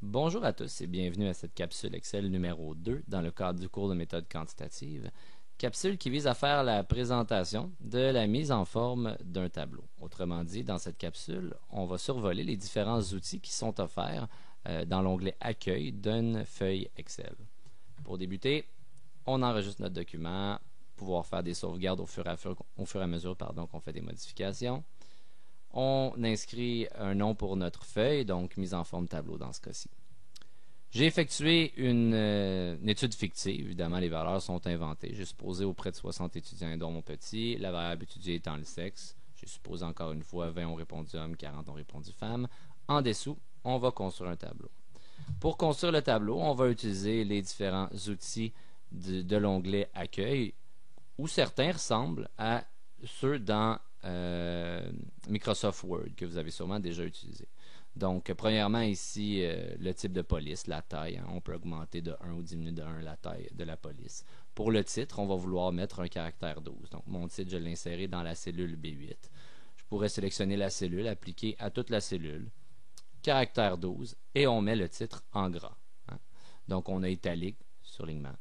Bonjour à tous et bienvenue à cette capsule Excel numéro 2 dans le cadre du cours de méthode quantitative. Capsule qui vise à faire la présentation de la mise en forme d'un tableau. Autrement dit, dans cette capsule, on va survoler les différents outils qui sont offerts dans l'onglet Accueil d'une feuille Excel. Pour débuter, on enregistre notre document, pouvoir faire des sauvegardes au fur et à mesure qu'on fait des modifications. On inscrit un nom pour notre feuille, donc mise en forme tableau dans ce cas-ci. J'ai effectué une étude fictive. Évidemment, les valeurs sont inventées. J'ai supposé auprès de 60 étudiants, dont mon petit, la variable étudiée étant le sexe. J'ai supposé encore une fois 20 ont répondu hommes, 40 ont répondu femmes. En dessous, on va construire un tableau. Pour construire le tableau, on va utiliser les différents outils de l'onglet Accueil, où certains ressemblent à ceux dans Microsoft Word que vous avez sûrement déjà utilisé. Donc, premièrement, ici, le type de police, la taille. Hein, on peut augmenter de 1 ou diminuer de 1 la taille de la police. Pour le titre, on va vouloir mettre un caractère 12. Donc, mon titre, je l'ai inséré dans la cellule B8. Je pourrais sélectionner la cellule, appliquer à toute la cellule, caractère 12, et on met le titre en gras. Hein. Donc, on a italique, surlignement.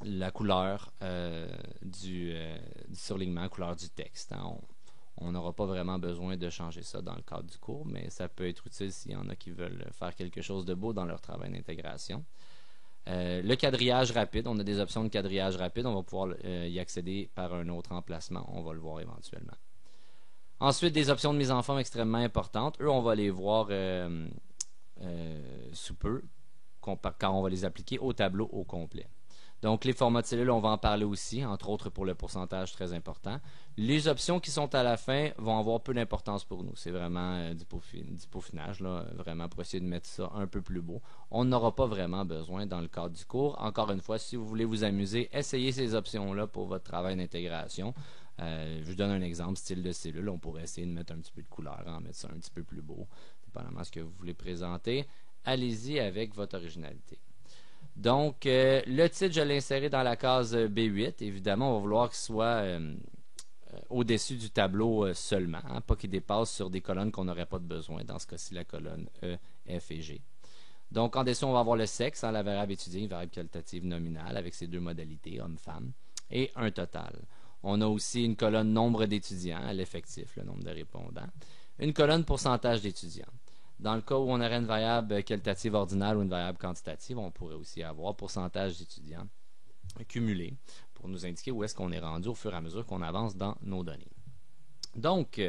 La couleur du surlignement, couleur du texte. Hein. On n'aura pas vraiment besoin de changer ça dans le cadre du cours, mais ça peut être utile s'il y en a qui veulent faire quelque chose de beau dans leur travail d'intégration. Le quadrillage rapide, on a des options de quadrillage rapide, on va pouvoir y accéder par un autre emplacement, on va le voir éventuellement. Ensuite, des options de mise en forme extrêmement importantes. Eux, on va les voir sous peu, quand on va les appliquer au tableau au complet. Donc, les formats de cellules, on va en parler aussi, entre autres pour le pourcentage très important. Les options qui sont à la fin vont avoir peu d'importance pour nous. C'est vraiment du peaufinage, là, vraiment pour essayer de mettre ça un peu plus beau. On n'aura pas vraiment besoin dans le cadre du cours. Encore une fois, si vous voulez vous amuser, essayez ces options-là pour votre travail d'intégration. Je vous donne un exemple, style de cellule. On pourrait essayer de mettre un petit peu de couleur, en mettre ça un petit peu plus beau, dépendamment de ce que vous voulez présenter. Allez-y avec votre originalité. Donc, le titre, je l'ai inséré dans la case B8. Évidemment, on va vouloir qu'il soit au-dessus du tableau seulement, hein, pas qu'il dépasse sur des colonnes qu'on n'aurait pas de besoin. Dans ce cas-ci, la colonne E, F et G. Donc, en dessous, on va avoir le sexe, hein, la variable étudiée, une variable qualitative nominale avec ses deux modalités, homme-femme, et un total. On a aussi une colonne nombre d'étudiants, l'effectif, le nombre de répondants. Une colonne pourcentage d'étudiants. Dans le cas où on aurait une variable qualitative ordinale ou une variable quantitative, on pourrait aussi avoir pourcentage d'étudiants cumulé pour nous indiquer où est-ce qu'on est rendu au fur et à mesure qu'on avance dans nos données. Donc,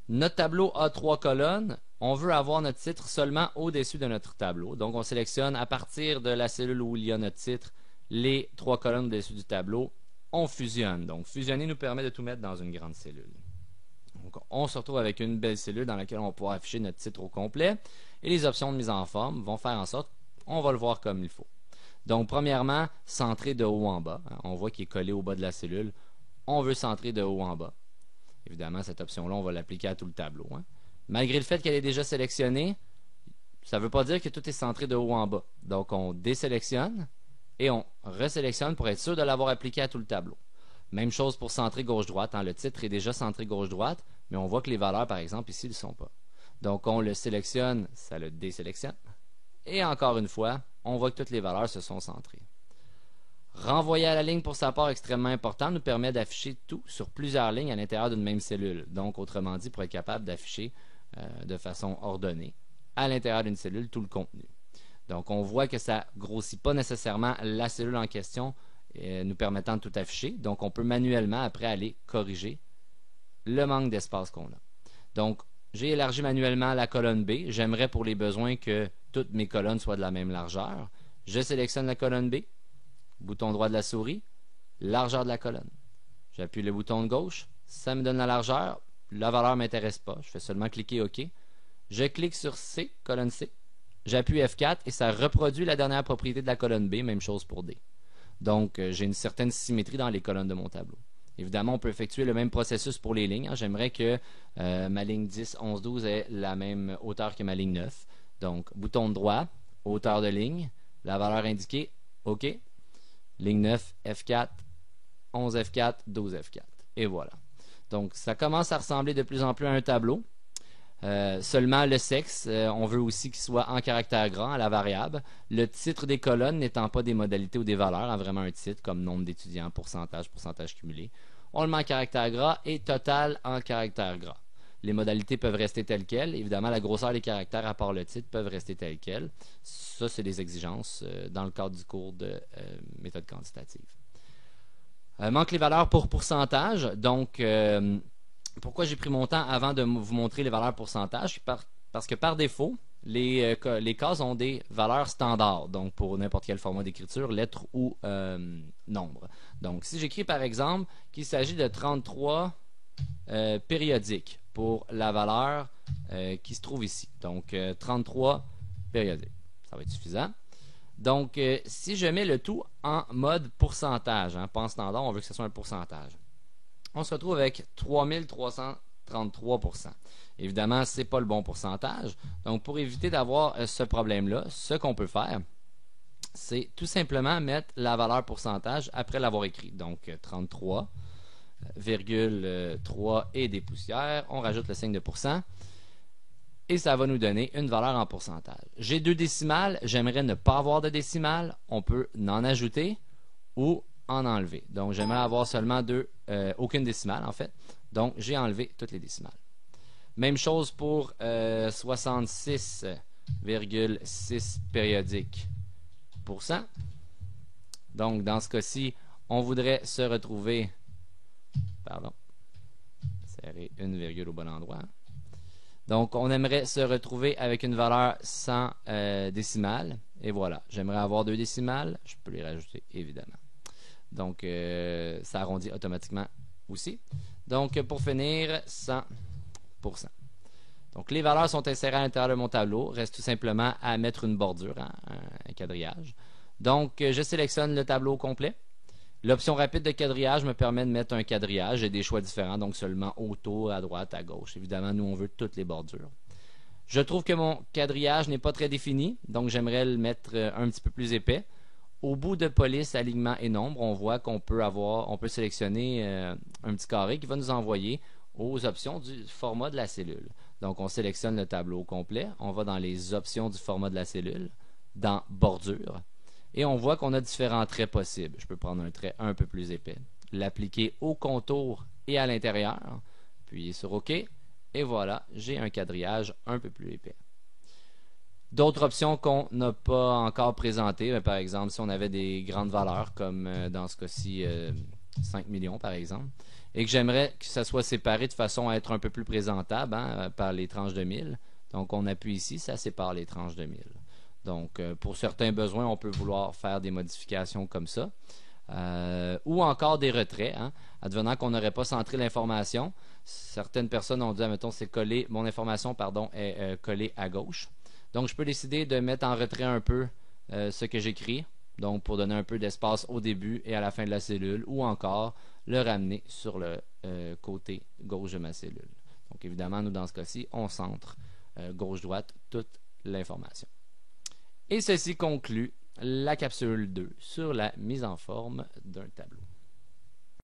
notre tableau a 3 colonnes. On veut avoir notre titre seulement au-dessus de notre tableau. Donc, on sélectionne à partir de la cellule où il y a notre titre les 3 colonnes au-dessus du tableau. On fusionne. Donc, fusionner nous permet de tout mettre dans une grande cellule. Donc, on se retrouve avec une belle cellule dans laquelle on va pouvoir afficher notre titre au complet. Et les options de mise en forme vont faire en sorte qu'on va le voir comme il faut. Donc, premièrement, centrer de haut en bas. On voit qu'il est collé au bas de la cellule. On veut centrer de haut en bas. Évidemment, cette option-là, on va l'appliquer à tout le tableau. Hein. Malgré le fait qu'elle est déjà sélectionnée, ça ne veut pas dire que tout est centré de haut en bas. Donc, on désélectionne et on resélectionne pour être sûr de l'avoir appliqué à tout le tableau. Même chose pour centrer gauche-droite. Hein. Le titre est déjà centré gauche-droite, mais on voit que les valeurs, par exemple, ici, ne le sont pas. Donc, on le sélectionne, ça le désélectionne. Et encore une fois, on voit que toutes les valeurs se sont centrées. Renvoyer à la ligne pour sa part extrêmement important nous permet d'afficher tout sur plusieurs lignes à l'intérieur d'une même cellule. Donc, autrement dit, pour être capable d'afficher de façon ordonnée à l'intérieur d'une cellule tout le contenu. Donc, on voit que ça ne grossit pas nécessairement la cellule en question, nous permettant de tout afficher. Donc, on peut manuellement, après, aller corriger le manque d'espace qu'on a. Donc, j'ai élargi manuellement la colonne B. J'aimerais pour les besoins que toutes mes colonnes soient de la même largeur. Je sélectionne la colonne B, bouton droit de la souris, largeur de la colonne. J'appuie le bouton de gauche, ça me donne la largeur. La valeur ne m'intéresse pas. Je fais seulement cliquer OK. Je clique sur C, colonne C. J'appuie F4 et ça reproduit la dernière propriété de la colonne B. Même chose pour D. Donc, j'ai une certaine symétrie dans les colonnes de mon tableau. Évidemment, on peut effectuer le même processus pour les lignes. Hein. J'aimerais que ma ligne 10, 11, 12 ait la même hauteur que ma ligne 9. Donc, bouton droit, hauteur de ligne, la valeur indiquée, OK. Ligne 9, F4, 11, F4, 12, F4. Et voilà. Donc, ça commence à ressembler de plus en plus à un tableau. Seulement le sexe, on veut aussi qu'il soit en caractère gras, à la variable. Le titre des colonnes n'étant pas des modalités ou des valeurs, vraiment un titre comme nombre d'étudiants, pourcentage, pourcentage cumulé. On le met en caractère gras et total en caractère gras. Les modalités peuvent rester telles quelles. Évidemment, la grosseur des caractères, à part le titre, peuvent rester telles quelles. Ça, c'est des exigences dans le cadre du cours de méthode quantitative. Manque les valeurs pour pourcentage. Donc, pourquoi j'ai pris mon temps avant de vous montrer les valeurs pourcentage? Parce que par défaut, les cases ont des valeurs standards, donc pour n'importe quel format d'écriture, lettres ou nombre. Donc, si j'écris par exemple qu'il s'agit de 33 périodiques pour la valeur qui se trouve ici. Donc, 33 périodiques. Ça va être suffisant. Donc, si je mets le tout en mode pourcentage, pas en standard, on veut que ce soit un pourcentage. On se retrouve avec 3333%. Évidemment, ce n'est pas le bon pourcentage. Donc, pour éviter d'avoir ce problème-là, ce qu'on peut faire, c'est tout simplement mettre la valeur pourcentage après l'avoir écrit. Donc, 33,3 et des poussières. On rajoute le signe de pourcent. Et ça va nous donner une valeur en pourcentage. J'ai 2 décimales. J'aimerais ne pas avoir de décimales. On peut en ajouter ou en enlever. Donc, j'aimerais avoir seulement aucune décimale, en fait. Donc, j'ai enlevé toutes les décimales. Même chose pour 66,6 périodiques pour cent. Donc, dans ce cas-ci, on voudrait se retrouver... Pardon. Serrer une virgule au bon endroit. Donc, on aimerait se retrouver avec une valeur sans décimales. Et voilà. J'aimerais avoir 2 décimales. Je peux les rajouter, évidemment. Donc, ça arrondit automatiquement aussi. Donc, pour finir, 100%. Donc, les valeurs sont insérées à l'intérieur de mon tableau. Reste tout simplement à mettre une bordure, un quadrillage. Donc, je sélectionne le tableau complet. L'option rapide de quadrillage me permet de mettre un quadrillage. J'ai des choix différents, donc seulement autour, à droite, à gauche. Évidemment, nous, on veut toutes les bordures. Je trouve que mon quadrillage n'est pas très défini, donc j'aimerais le mettre un petit peu plus épais. Au bout de police, alignement et nombre, on voit qu'on peut sélectionner un petit carré qui va nous envoyer aux options du format de la cellule. Donc, on sélectionne le tableau complet. On va dans les options du format de la cellule, dans bordure. Et on voit qu'on a différents traits possibles. Je peux prendre un trait un peu plus épais, l'appliquer au contour et à l'intérieur, appuyer sur OK, et voilà, j'ai un quadrillage un peu plus épais. D'autres options qu'on n'a pas encore présentées, par exemple, si on avait des grandes valeurs, comme dans ce cas-ci 5 millions par exemple, et que j'aimerais que ça soit séparé de façon à être un peu plus présentable par les tranches de 1000. Donc on appuie ici, ça sépare les tranches de 1000. Donc, pour certains besoins, on peut vouloir faire des modifications comme ça. Ou encore des retraits, advenant qu'on n'aurait pas centré l'information. Certaines personnes ont dit, admettons, c'est collé, mon information, est collée à gauche. Donc, je peux décider de mettre en retrait un peu ce que j'écris, donc pour donner un peu d'espace au début et à la fin de la cellule, ou encore le ramener sur le côté gauche de ma cellule. Donc, évidemment, nous, dans ce cas-ci, on centre gauche-droite toute l'information. Et ceci conclut la capsule 2 sur la mise en forme d'un tableau.